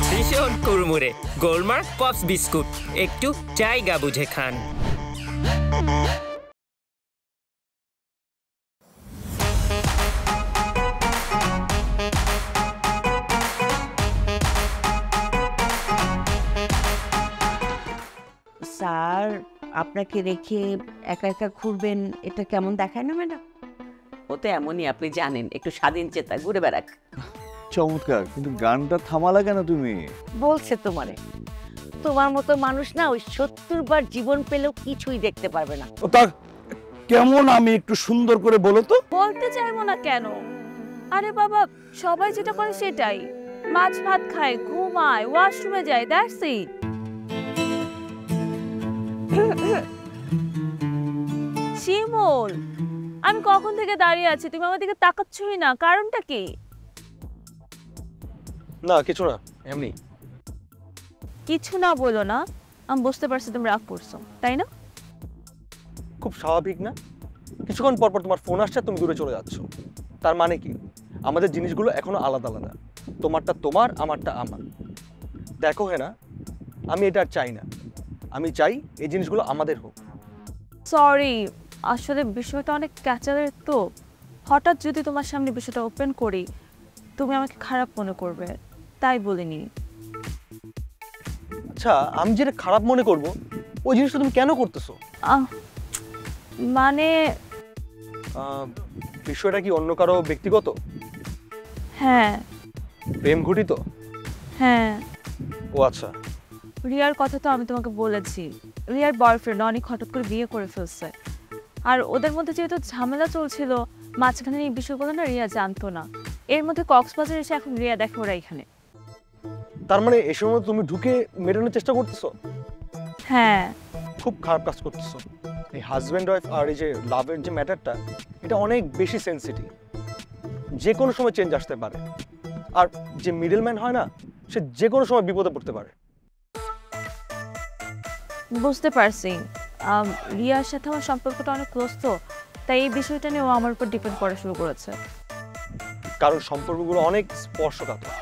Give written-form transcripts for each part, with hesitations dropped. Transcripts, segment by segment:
ভীষণ কুড়মুড়ে গোলমার্ক pops biscuit, একটু জায়গা বুঝে খান। স্যার, আপনাকে রেখে একা একা ঘুরবেন, এটা কেমন দেখায় না ম্যাডাম? ও তো এমনই, আপনি জানেন, একটু স্বাধীন চেতা, ঘুরে বেড়াক। চমৎকার, কিন্তু গানটা থামালা কেন তুমি? বলছে তোমার মতো মানুষ না ওই 70 বার জীবন পেলেও কিছুই দেখতে পারবে না। তা কেমন আমি একটু সুন্দর করে বলো তো। বলতে চাইবো না কেন? আরে বাবা, সবাই যেটা করে সেটাই। মাছ ভাত খায়, ঘুমায়, ওয়াশরুমে যায়, দ্যাটস ইট। শিমুল, আমি কখন থেকে দাঁড়িয়ে আছি, তুমি আমার দিকে তাকাচ্ছই না, কারণটা কি? না কিছু না, এমনি। কিছু না বলো না, আমি বুঝতে পারছি তুমি রাগ করছো, তাই না? খুব স্বাভাবিক না? কিছুক্ষণ পর পর তোমার ফোন আসছে, তুমি দূরে চলে যাচ্ছ। তার মানে কি? আমাদের জিনিসগুলো এখনো আলাদা আলাদা। তোমারটা তোমার, আমারটা আমার। দেখো না, আমি এটা আর চাই না। আমি চাই এই জিনিসগুলো আমাদের হোক। সরি, আসলে বিষয়টা অনেক ক্যাচারের, তো হঠাৎ যদি তোমার সামনে বিষয়টা ওপেন করি তুমি আমাকে খারাপ মনে করবে, তাই বলিনি। আচ্ছা, আমি যেটা খারাপ মনে করব ওই জিনিসটা তুমি কেন করতেছো? মানে বিষয়টা কি অন্য কারো ব্যক্তিগত? হ্যাঁ। প্রেম ঘটিত? হ্যাঁ। ও আচ্ছা। রিয়ার কথা তো আমি তোমাকে বলেছি, রিয়ার বয়ফ্রেন্ড অনেক হঠাৎ করে বিয়ে করে ফেলছে, আর ওদের মধ্যে যেহেতু ঝামেলা চলছিল মাঝখানে এই বিষয়গুলো না রিয়া জানতো না। এর মধ্যে কক্সবাজার এসে এখন রিয়া দেখে ওরা এখানে। তার মানে এই সময় তুমি ঢুকে মেটানোর চেষ্টা করতেছো? হ্যাঁ। খুব খারাপ কাজ করতেছো। এই হাজব্যান্ড ওয়াইফ আর এই যে লাভের যে ম্যাটারটা, এটা অনেক বেশি সেন্সিটিভ। যে কোনো সময় চেঞ্জ আসতে পারে, আর যে মিডলম্যান হয় না, সে যে কোনো সময় বিপদে পড়তে পারে। বুঝতে পারছি, রিয়ার সাথে আমার সম্পর্কটা অনেক ক্লোজ, তো তাই এই বিষয়টা নিয়ে ও আমার উপর ডিপেন্ড করা শুরু করেছে। কারণ সম্পর্কগুলো অনেক স্পর্শকাতর।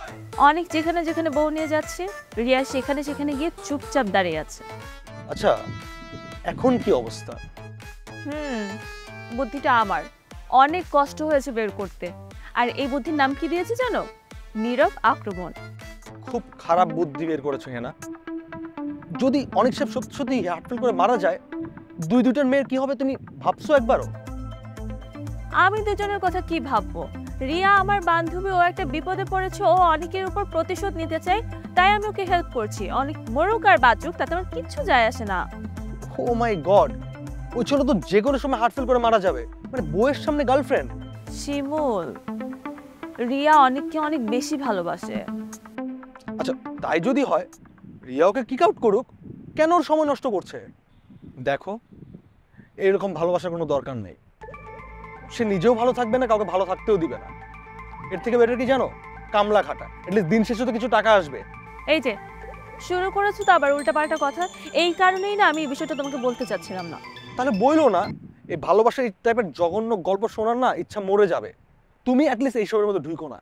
অনেক যেখানে যেখানে বউ নিয়ে যাচ্ছে রিয়া সেখানে সেখানে গিয়ে চুপচাপ দাঁড়িয়ে আছে। আচ্ছা, এখন কি অবস্থা? বুদ্ধিটা আমার অনেক কষ্ট হয়েছে বের করতে, আর এই বুদ্ধির নাম কি দিয়েছে জানো? নীরব আক্রমণ। খুব খারাপ বুদ্ধি বের করেছো হেনা। যদি অনেক সব সত্যি সত্যি হার্টফেল করে মারা যায়, দুইটার মেয়ের কি হবে তুমি ভাবছো একবারও? আমি দুজনের কথা কি ভাববো? রিয়া আমার বান্ধবী, ও একটা বিপদে পড়েছে, ও অনেকের উপর প্রতিশোধ নিতে চাই, তাই আমি ওকে হেল্প করছি। অনেক মরুক আর বাঁচুক তাতে আমার কিচ্ছু যায় আসে না। ও মাই গড, ওই ছোট তো যে কোনো সময় হার্টফেল করে মারা যাবে, মানে বউয়ের সামনে গার্লফ্রেন্ড। শিমুল, রিয়া অনেককে অনেক বেশি ভালোবাসে। আচ্ছা, তাই যদি হয় রিয়া ওকে কিক আউট করুক, কেন ওর সময় নষ্ট করছে? দেখো, এরকম ভালোবাসার কোনো দরকার নেই। সে নিজেও ভালো থাকবে না, কাউকে ভালো থাকতেও দিবে না। এর থেকে বেটার কি জানো? কামলা খাটা, এটলিস্ট দিন শেষে তো কিছু টাকা আসবে। এই যে শুরু করেছো তো আবার উল্টাপাল্টা কথা, এই কারণেই না আমি এই বিষয়টা তোমাকে বলতে চাচ্ছিলাম না। তাহলে বইলো না, এই ভালোবাসার এই টাইপের জঘন্য গল্প শোনার না ইচ্ছা মরে যাবে। তুমি অ্যাটলিস্ট এই সবের মধ্যে ঢুকো না।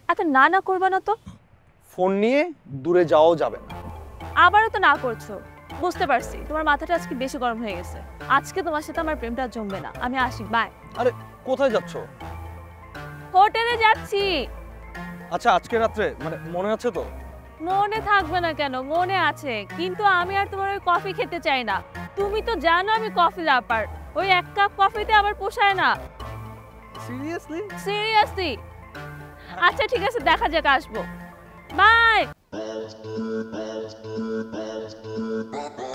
এত না না করবা না তো। ফোন নিয়ে দূরে যাওয়াও যাবে না। আবারও তো না করছো, বুঝতে পারছি তোমার মাথাটা আজকে বেশি গরম হয়ে গেছে। আজকে তোমার সাথে আমার প্রেমটা জমবে না, আমি আসি, বাই। আরে কোথায় যাচ্ছো? হোটেলে যাচ্ছি। আচ্ছা, আজকে রাত্রে, মানে মনে আছে তো? মনে থাকবে না কেন, মনে আছে, কিন্তু আমি আর তোমার ওই কফি খেতে চাই না। তুমি তো জানো আমি কফি লাভার, ওই এক কাপ কফিতে আবার পোষায় না। সিরিয়াসলি? সিরিয়াসলি। আচ্ছা ঠিক আছে, দেখা যাক, আসবো, বাই।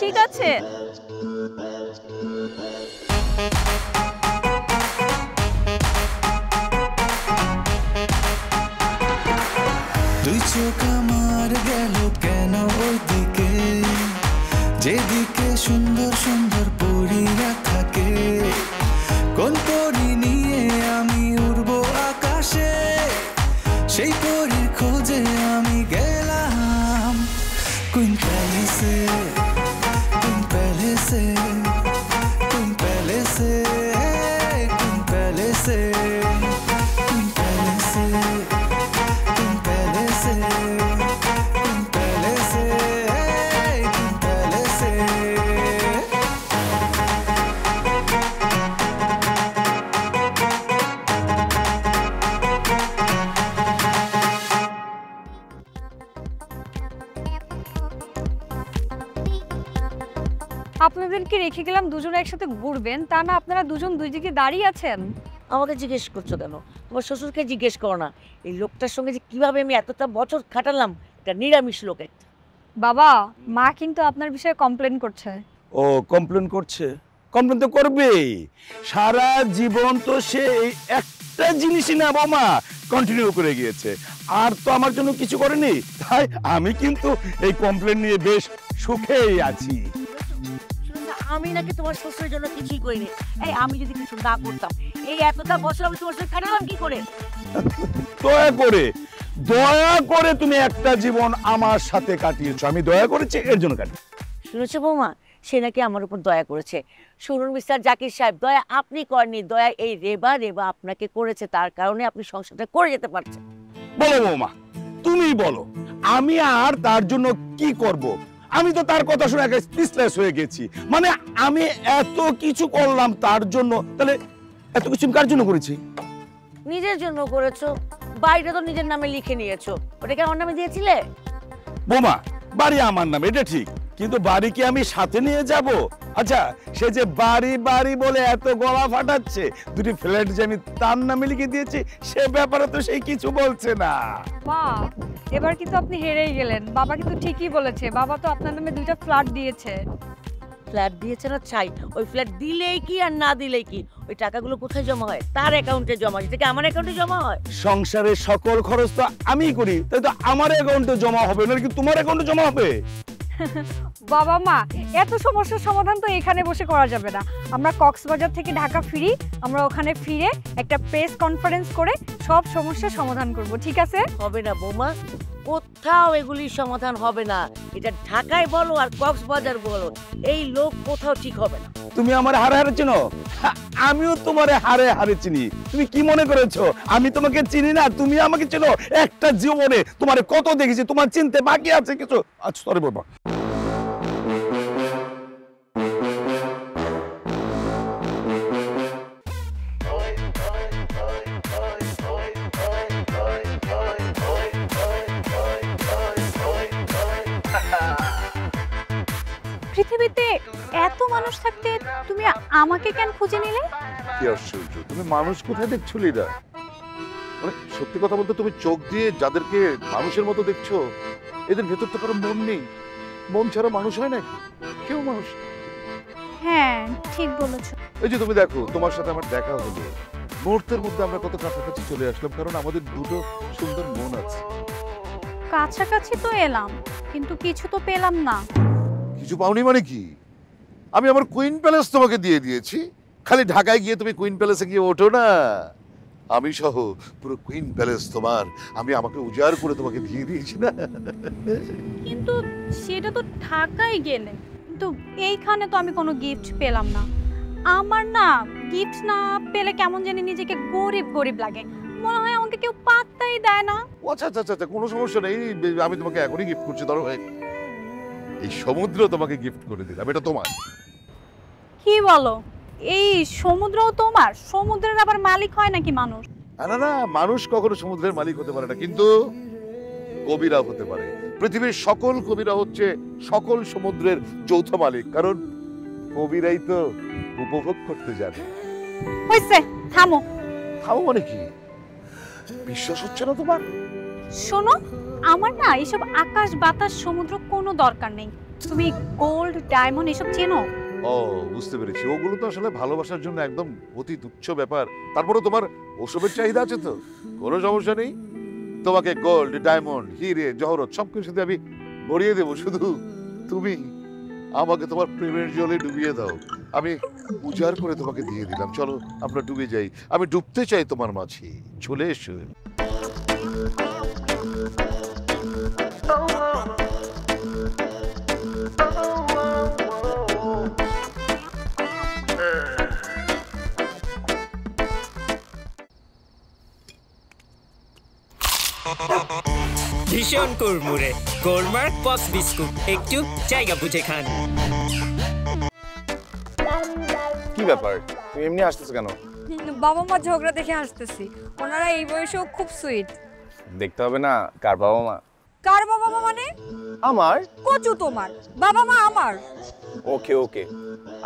ঠিক আছে। তুই চোখ আমার গেল কেন ওই দিকে, যেদিকে সুন্দর সুন্দর পরীরা থাকে। কোন পরী নিয়ে আমি উড়বো আকাশে, সেই পরীর খোঁজে আমি গেলাম। কোন প্যালেসে, কোন প্যালেসে, কোন প্যালেসে, কোন প্যালেসে, কোন প্যালেসে, কোন প্যালেসে। আপনাদেরকে রেখে গেলাম দুজনে একসাথে ঘুরবেন, তা না আপনারা দুজন দুই দিকে দাঁড়িয়ে আছেন। আমাকে জিজ্ঞেস করছো কেন? তোমার শ্বশুরকে জিজ্ঞেস করো না। এই লোকটার সঙ্গে যে কিভাবে আমি এতটা বছর কাটালাম, এটা নিরামিষ লোক একটা। বাবা, মা কিন্তু আপনার বিষয়ে কমপ্লেন করছে। ও কমপ্লেন করছে? কমপ্লেন তো করবেই, সারা জীবন তো সে এই একটা জিনিসই না বৌমা কন্টিনিউ করে গিয়েছে, আর তো আমার জন্য কিছু করেনি। তাই আমি কিন্তু এই কমপ্লেন নিয়ে বেশ সুখেই আছি। আমি নাকি তোমার শ্বশুরের জন্য কিছুই করিনি। এই আমি যদি কিছু না করতাম, এই এতটা বছর আমি তোমার সাথে কাটালাম কি করে? দয়া করে তুমি একটা জীবন আমার সাথে কাটিয়েছো, আমি দয়া করেছি এর জন্য কাটি। শুনেছো বৌমা, সে নাকি আমার উপর দয়া করেছে। শুনুন মিস্টার জাকির সাহেব, দয়া আপনি করেননি, দয়া এই রেবা আপনাকে করেছে, তার কারণে আপনি সংসারটা করে যেতে পারছেন। বলো বৌমা, তুমি বলো আমি আর তার জন্য কি করব? আমি তো তার কথা শুনে স্পিচলেস হয়ে গেছি। মানে আমি এত কিছু করলাম তার জন্য, তাহলে এত কিছু কার জন্য করেছি? নিজের জন্য করেছো। বাড়িটা তো নিজের নামে লিখে নিয়েছো, ওটাকে আমার নামে দিয়েছিলে? বোমা, বাড়ি আমার নামে এটা ঠিক, কিন্তু বাড়ি কি আমি সাথে নিয়ে যাব? আচ্ছা, সে যে বাড়ি বাড়ি বলে এত গলা ফাটাচ্ছে, দুটি ফ্ল্যাট যে আমি তার নামে লিখে দিয়েছি সে ব্যাপারে তো সেই কিছু বলছে না। মা, এবার কিন্তু আপনি হেরেই গেলেন। বাবা কিন্তু ঠিকই বলেছে, বাবা তো আপনার নামে 2টা ফ্ল্যাট দিয়েছে। ফ্ল্যাট দিয়েছে না চাই, ওই ফ্ল্যাট দিলেই কি আর না দিলেই কি, ওই টাকাগুলো কোথায় জমা হয়? তার অ্যাকাউন্টে জমা, যেটা কি আমার অ্যাকাউন্টে জমা হয়? সংসারের সকল খরচ তো আমিই করি, তাই তো আমার অ্যাকাউন্টে জমা হবে, নাকি তোমার অ্যাকাউন্টে জমা হবে? বাবা মা, এত সমস্যার সমাধান তো এখানে বসে করা যাবে না। আমরা কক্সবাজার থেকে ঢাকা ফিরি, আমরা ওখানে ফিরে একটা প্রেস কনফারেন্স করে সব সমস্যার সমাধান করব, ঠিক আছে? হবে না বৌমা, কোথাও এগুলির সমাধান হবে না। এটা ঢাকায় বলো আর কক্সবাজার বলো, এই লোক কোথাও ঠিক হবে না। তুমি আমার হারে হারে চিনো, আমিও তোমারে হারে হারে চিনি। তুমি কি মনে করেছো আমি তোমাকে চিনি না? তুমি আমাকে চিনো। একটা জীবনে তোমারে কত দেখেছি, তোমার চিনতে বাকি আছে কিছু? আচ্ছা সরি বাবা। পৃথিবীতে এত মানুষ থাকতে তুমি আমাকে কেন খুঁজে নিলে? কি আশ্চর্য, তুমি মানুষ কোথায় দেখছলি না? মানে সত্যি কথা বলতে, তুমি চোখ দিয়ে যাদেরকে মানুষের মতো দেখছো, এদের ভেতর তো কারো মন নেই। মন ছাড়া মানুষ হয় না, কেউ মানুষ। হ্যাঁ, ঠিক বলেছো। এই যে তুমি দেখো, তোমার সাথে আমার দেখা হলো, মুহূর্তের মধ্যে আমরা কত কাছাকাছি চলে আসলাম, কারণ আমাদের দুটো সুন্দর মন আছে। কাছাকাছি তো এলাম, কিন্তু কিছু তো পেলাম না। কিছু পাওনি মানে কি? আমি আমার কুইন প্যালেস তোমাকে দিয়ে দিয়েছি, খালি ঢাকায় গিয়ে তুমি কুইন প্যালেসে গিয়ে ওঠো না। আমি সহ পুরো কুইন প্যালেস তোমার, আমি আমাকে উজাড় করে তোমাকে দিয়ে দিয়েছি না। কিন্তু সেটা তো ঢাকায় গেলে, কিন্তু এইখানে তো আমি কোনো গিফট পেলাম না। আমার না গিফট না পেলে কেমন জানি নিজেকে গরিব গরিব লাগে, মনে হয় আমাকে কেউ পাত্তাই দেয় না। আচ্ছা আচ্ছা আচ্ছা, কোনো সমস্যা নেই, আমি তোমাকে এখনই গিফট করছি। ধরো এই সমুদ্র তোমাকে গিফট করে দিলাম, এটা তোমার। কি বলো? এই সমুদ্রও তোমার? সমুদ্রের আবার মালিক হয় নাকি মানুষ? না না, মানুষ কখনো সমুদ্রের মালিক হতে পারে না, কিন্তু কবিরা হতে পারে। পৃথিবীর সকল কবিরা হচ্ছে সকল সমুদ্রের যৌথ মালিক, কারণ কবিরাই তো উপভোগ করতে জানে। হইছে, থামো। থামো মানে কি? বিশ্বাস হচ্ছে না তোমার? শোনো, আমার না এইসব আকাশ বাতাস সমুদ্র কোনো দরকার নেই। তুমি গোল্ড ডায়মন্ড এসব চেনো? ও, বুঝতে পেরেছি। ওগুলো তো আসলে ভালোবাসার জন্য একদম অতি তুচ্ছ ব্যাপার। তারপরে তোমার ওসবের চাহিদা আছে তো, কোনো সমস্যা নেই। তোমাকে গোল্ড ডায়মন্ড হিরে জহরত সবকিছুতে আমি ভরিয়ে দেবো, শুধু তুমি আমাকে তোমার প্রেমের জলে ডুবিয়ে দাও। আমি উজাড় করে তোমাকে দিয়ে দিলাম। চলো আমরা ডুবে যাই, আমি ডুবতে চাই তোমার মাঝে। চলে এসো। ভীষণ কুড়মুড়ে গোলমার্ক পপস বিস্কুট, একটু জায়গা বুঝে খান। কি ব্যাপার, তুমি এমনি আসতেছো কেন? বাবা মা ঝগড়া দেখে আসতেছি। ওনারা এই বয়সেও খুব সুইট। দেখতে হবে না কার বাবা মা? কার বাবা মা মানে? আমার। কচু তোমার, বাবা মা আমার। ওকে ওকে,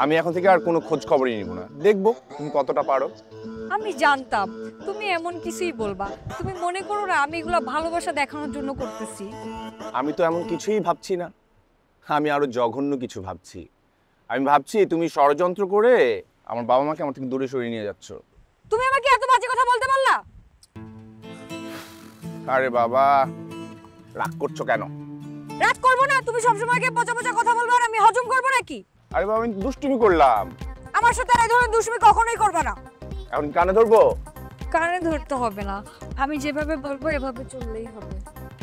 আমি এখন থেকে আর কোনো খোঁজ খবরই নিব না, দেখবো তুমি কতটা পারো। আমি জানতাম তুমি এমন কিছুই বলবা। তুমি মনে করো না আমি এগুলা ভালোবাসা দেখানোর জন্য করতেছি। আমি তো এমন কিছুই ভাবছি না, আমি আরো জঘন্য কিছু ভাবছি। আমি ভাবছি তুমি ষড়যন্ত্র করে আমার বাবা মাকে আমার থেকে দূরে সরিয়ে নিয়ে যাচ্ছ। তুমি আমাকে এত বাজে কথা বলতে পারলা? আরে বাবা, রাগ করছো কেন? রাগ করবো না, তুমি সবসময় পচা পচা কথা বলবে আর আমি হজম করবো নাকি? আরে বাবা, আমি দুষ্টুমি করলাম। আমার সাথে এই ধরনের দুষ্টুমি কখনোই করবে না। এখন কানে ধরবো? কানে ধরতে হবে না, আমি যেভাবে বলবো এভাবে চললেই হবে।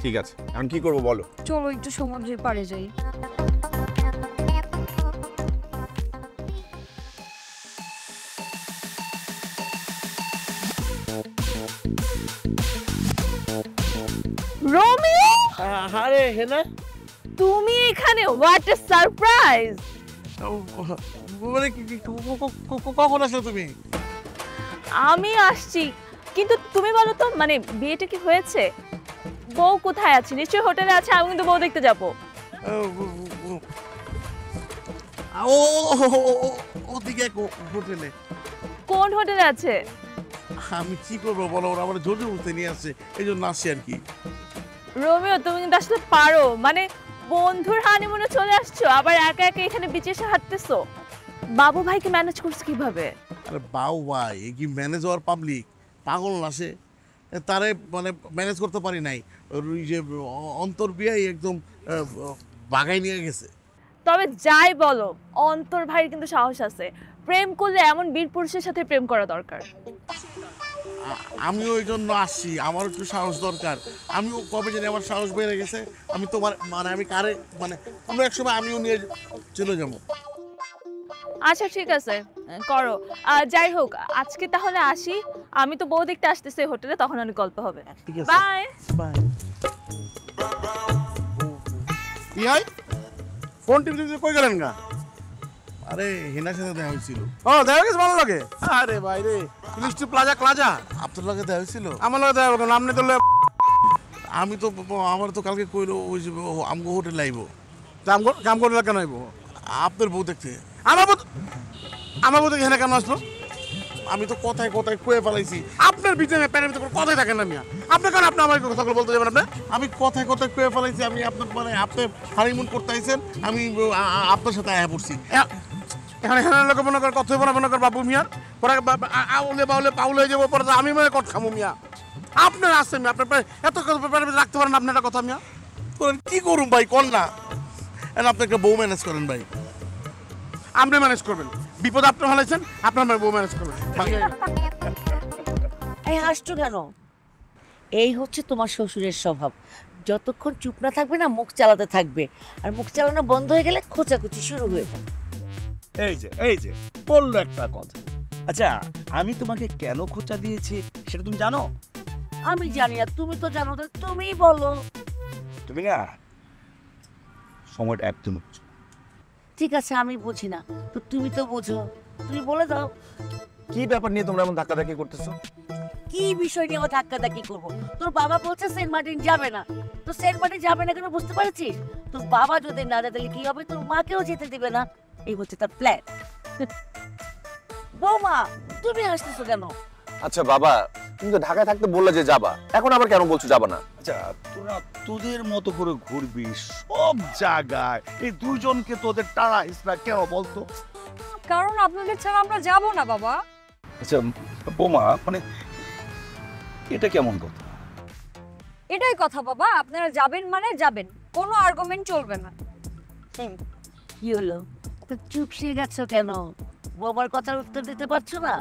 ঠিক আছে, এখন কি করবো বলো? চলো একটু সমুদ্রের পাড়ে যাই। রোমিও, আরে হেনা, তুমি এখানে? What a surprise! মানে কখন আসলে তুমি? আমি আসছি, কিন্তু তুমি বলো তো, মানে বিয়েটা কি হয়েছে? বউ কোথায় আছে? নিশ্চয়ই হোটেলে আছে, আমি কিন্তু বউ দেখতে যাবো। ওদিকে হোটেলে। কোন হোটেলে আছে? আমি কি করবো বলো, ওরা আমার জোর জবরদস্তি নিয়ে আসছে, এই জন্য আসছি আর কি। রোমিও, তুমি কিন্তু আসলে পারো, মানে বন্ধুর হানিমুনে চলে আসছো, আবার একা একা এখানে বিচে এসে হাঁটতেছো। বাবু ভাইকে ম্যানেজ করছো কিভাবে? আরে বাউ ভাই, এই কি ম্যানেজ হওয়ার পাবলিক? পাগল আসে তারে মানে ম্যানেজ করতে পারি নাই। ওই যে অন্তর বিয়াই একদম বাগাই নিয়ে গেছে। তবে যাই বলো, অন্তর ভাইয়ের কিন্তু সাহস আছে। প্রেম করলে এমন বীর পুরুষের সাথে প্রেম করা দরকার। আমিও ওই জন্য আসছি, আমার একটু সাহস দরকার। আমিও কবে জানি আমার সাহস বেড়ে গেছে। আমি তোমার মানে আমি কারে মানে কোনো এক সময় আমিও নিয়ে চলে যাবো। আচ্ছা ঠিক আছে, করো। যাই হোক, আজকে তাহলে আসি। আমি তো বউ দেখতে আসতেছি হোটেলে, তখন অনেক গল্প হবে। Bye bye. কি হয়? ফোন টিপে টিপে কই গেলেন গা? আরে হেনার সাথে দেখা হয়েছিল। ও দেখা গেছে, ভালো লাগে। আরে ভাই রে, মিষ্টি প্লাজা ক্লাজা আপনার লাগে দেখা হয়েছিল? আমার লাগে দেখা হবে, আপনি তো আমি তো আমার তো কালকে কইলো ওই যে আমগো হোটেলে আইবো। কাম করলে কেন আইবো? আপনার বউ দেখতে। আমার বউ দেখে হেনা কেন আসলো? আমি তো কথায় কথায় কয়ে ফেলাইছি। আপনার ভিতরে প্যারের ভিতরে কথাই থাকেন না মিয়া। আপনি কেন আপনি আমার কথা বলতে যাবেন? আপনি আমি কথায় কথায় কয়ে ফেলাইছি। আমি আপনার মানে আপনি হানিমুন করতে আইছেন, আমি আপনার সাথে আয়া পড়ছি। এখানে হেনার লোক মনে কর কথা মনে কর বাবু মিয়ার পরে আউলে বাউলে পাউল হয়ে যাবো, পরে আমি মনে কট খামু মিয়া। আপনার আসছে মিয়া, আপনার এত রাখতে পারেন আপনি একটা কথা মিয়া। কি করুন ভাই, কর না। আপনি একটা বউ ম্যানেজ করেন ভাই। আপনি ম্যানেজ করবেন, বিপদ আপনি হলাইছেন, আপনার বউ ম্যানেজ করবেন। এই হাসছো কেন? এই হচ্ছে তোমার শ্বশুরের স্বভাব। যতক্ষণ চুপ না থাকবে না, মুখ চালাতে থাকবে, আর মুখ চালানো বন্ধ হয়ে গেলে খোঁচাখুচি শুরু হয়ে যাবে। এই যে বললো একটা কথা। আচ্ছা, আমি তোমাকে কেন খোঁচা দিয়েছি সেটা তুমি জানো? আমি জানি না, তুমি তো জানো, তো তুমিই বলো। তুমি না সময়টা একদম। ঠিক আছে, আমি বুঝি না, তো তুমি তো বুঝো, তুমি বলে দাও। কি ব্যাপার নিয়ে তোমরা এমন ধাক্কাধাক্কি করতেছো? কি বিষয় নিয়ে আমার ধাক্কাধাক্কি করবো? তোর বাবা বলছে সেন্ট মার্টিন যাবে না, তো সেন্ট মার্টিন যাবে না কেন বুঝতে পারছিস? তোর বাবা যদি না যায় তাহলে কি হবে? তোর মাকেও যেতে দিবে না, এই হচ্ছে তার প্ল্যান। বৌমা, তুমি হাসতেছো কেন? আচ্ছা বাবা, তুমি তো ঢাকায় থাকতে বললে যে যাবা, এখন আবার কেন বলছো যাবা না? আচ্ছা, তোরা তোদের মতো করে ঘুরবি সব জায়গায়, এই দুজনকে তোদের টাড়াইস না কেন বলতো? কারণ আপনাদের ছাড়া আমরা যাব না বাবা। আচ্ছা বোমা, মানে এটা কেমন কথা? এটাই কথা বাবা, আপনারা যাবেন মানে যাবেন, কোনো আর্গুমেন্ট চলবে না। কি হলো, তো চুপসে গেছো কেন? বৌমার কথার উত্তর দিতে পারছো না?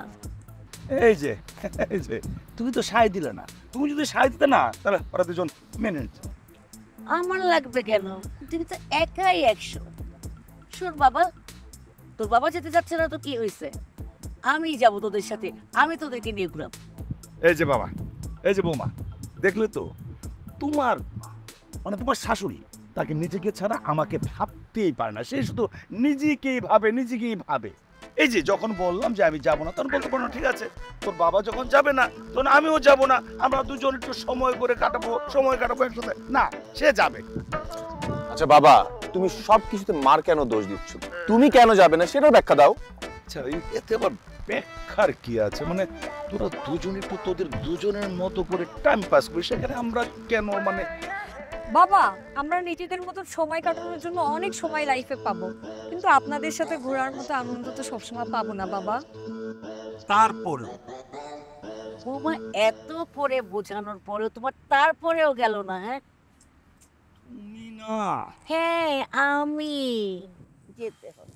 এই যে তুমি তো সায় দিলে না। তুমি যদি সায় দিতে না, তাহলে ওরা দুজন মেনে নিত। আমার লাগবে কেন? তুমি তো একাই 100। শোন বাবা, তোর বাবা যেতে যাচ্ছে না তো কি হয়েছে? আমি যাব তোদের সাথে, আমি তোদেরকে নিয়ে ঘুরাবো। এই যে বাবা, এই যে বৌমা, দেখলে তো তোমার মানে তোমার শাশুড়ি তাকে নিজেকে ছাড়া আমাকে ভাবতেই পারে না। সে শুধু নিজেকেই ভাবে। এই যে যখন বললাম যে আমি যাব না, তখন বলতে পারো না ঠিক আছে, তোর বাবা যখন যাবে না তখন আমিও যাব না, আমরা দুজন একটু সময় কাটাবো একসাথে। না, সে যাবে। আচ্ছা বাবা, তুমি সব কিছুতে মার কেন দোষ দিচ্ছ? তুমি কেন যাবে না সেটাও ব্যাখ্যা দাও। আচ্ছা এতে আবার ব্যাখ্যার কি আছে? মানে তোরা দুজনে তো তোদের দুজনের মতো করে টাইম পাস করিস, সেখানে আমরা কেন মানে? বাবা, আমরা নিজেদের মতো সময় কাটানোর জন্য অনেক সময় লাইফে পাবো, কিন্তু আপনাদের সাথে ঘোরার মতো আনন্দ তো সবসময় পাবো না বাবা। তারপর বৌমা এত করে বোঝানোর পরেও তোমার তারপরেও গেল না? হ্যাঁ তুমি না, হ্যাঁ আমি যেতে হবে।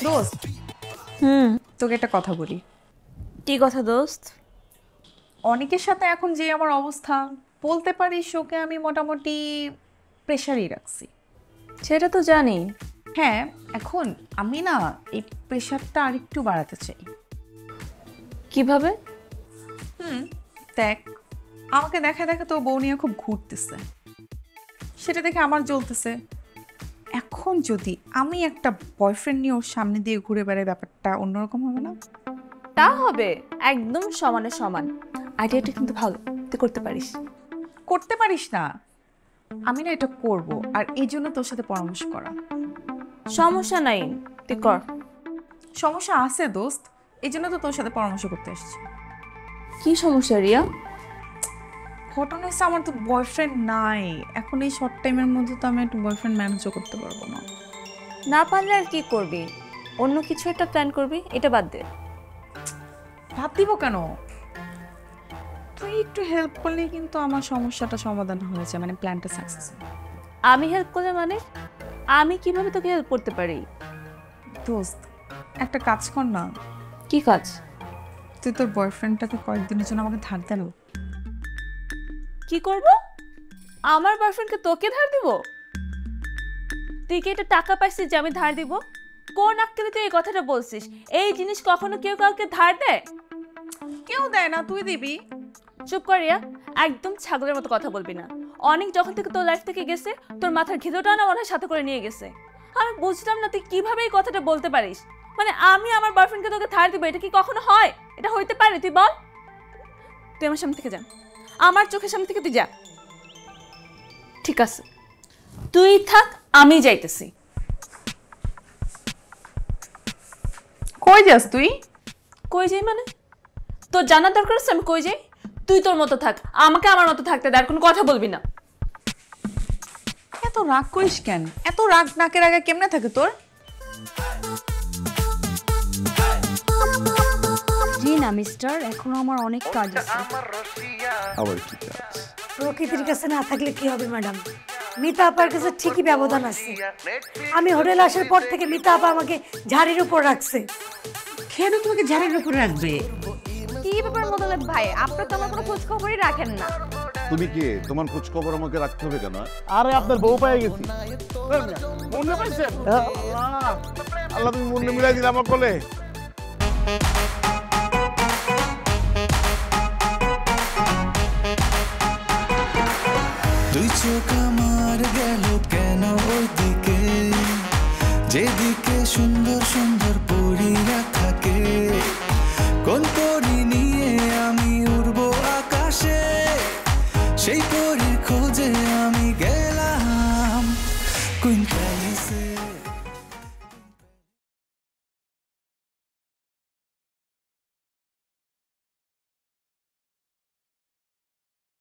দোস্ত, তোকে একটা কথা বলি। কি কথা দোস্ত? অনেকের সাথে এখন যে আমার অবস্থা, বলতে পারিস ওকে আমি মোটামুটি প্রেশারই রাখছি। সেটা তো জানি। হ্যাঁ, এখন আমি না এই প্রেশারটা আরেকটু বাড়াতে চাই। কিভাবে? দেখ, আমাকে দেখা দেখা তো বউ নিয়ে খুব ঘুরতেছে, সেটা দেখে আমার জ্বলতেছে। এখন যদি আমি একটা বয়ফ্রেন্ড নিয়ে ওর সামনে দিয়ে ঘুরে বেড়াই, ব্যাপারটা অন্যরকম হবে না? তা হবে, একদম সমানে সমান। আইডিয়াটা কিন্তু ভালো, তুই করতে পারিস। করতে পারিস না? আমি না এটা করব, আর এই জন্য তোর সাথে পরামর্শ করা। সমস্যা নাই, তুই কর। সমস্যা আছে দোস্ত, এই জন্য তো তোর সাথে পরামর্শ করতে এসেছি। কি সমস্যা রিয়া? ঘটনা হচ্ছে আমার তো বয়ফ্রেন্ড নাই এখন। এই শর্ট টাইমের মধ্যে তো আমি একটা বয়ফ্রেন্ড ম্যানেজও করতে পারবো না। না পারলে আর কি করবি? অন্য কিছু একটা প্ল্যান করবি, এটা বাদ দে। ভাব দিব কেন? তুই একটু হেল্প করলে কিন্তু আমার সমস্যাটা সমাধান হয়েছে, মানে প্ল্যানটা সাকসেস। আমি হেল্প করলে মানে? আমি কিভাবে তোকে হেল্প করতে পারি? দোস্ত, একটা কাজ কর না। কি কাজ? তুই তোর বয়ফ্রেন্ডটাকে কয়েকদিনের জন্য আমাকে ধার দে না। কি করব? আমার বয়ফ্রেন্ডকে তোকে ধার দিব? তুই কি এটা টাকা পাইছিস যে আমি ধার দিব? কোন আক্কেলে তুই এই কথাটা বলছিস? এই জিনিস কখনো কেউ কাউকে ধার দেয়? কেউ দেয় না, তুই দিবি। চুপ কর রিয়া, একদম ছাগলের মতো কথা বলবি না। অনেক যখন থেকে তোর লাইফ থেকে গেছে, তোর মাথার ঘিলুটা না মনে হয় সাথে করে নিয়ে গেছে। আমি বুঝলাম না তুই কিভাবে এই কথাটা বলতে পারিস। মানে আমি আমার বয়ফ্রেন্ডকে তোকে ধার দিব, এটা কি কখনো হয়? এটা হইতে পারে? তুই বল। তুই আমার সামনে থেকে যা, আমার চোখের সামনে থেকে তুই যা। ঠিক আছে, তুই থাক, আমি যাইতেছি। কই যাস তুই? কই যাই মানে? তোর জানার দরকার আছে আমি কই যাই? তুই তোর মতো থাক, আমাকে আমার মতো থাকতে দে, আর কোনো কথা বলবি না। এত রাগ করিস কেন? এত রাগ নাকের আগে কেমনে থাকে তোর? জি না মিস্টার, এখনো আমার অনেক কাজ আছে। আবার কি কাজ? প্রকৃতির কাছে না থাকলে কি হবে ম্যাডাম? মিতা আপার কাছে ঠিকই ব্যবধান আছে। আমি হোটেল আসার পর থেকে মিতা আপা আমাকে ঝাড়ির উপর রাখছে। কেন তোমাকে ঝাড়ির উপর রাখবে? কি ব্যাপার মোতালেব ভাই, আপনি তো আমার কোনো খোঁজ খবরই রাখেন না। তুমি কি, তোমার খোঁজ খবর আমাকে রাখতে হবে কেন? আরে আপনার বউ পেয়ে গেছি। মনে পাইছেন? আল্লাহ, তুমি মনে মিলাই দিলে আমার কোলে। দুই চোখ আমার গেল কেন ওইদিকে, যেদিকে সুন্দর সুন্দর পরীরা থাকে। কোন পরী নিয়ে আমি উড়বো আকাশে, সেই পরীর খোঁজে আমি গেলাম।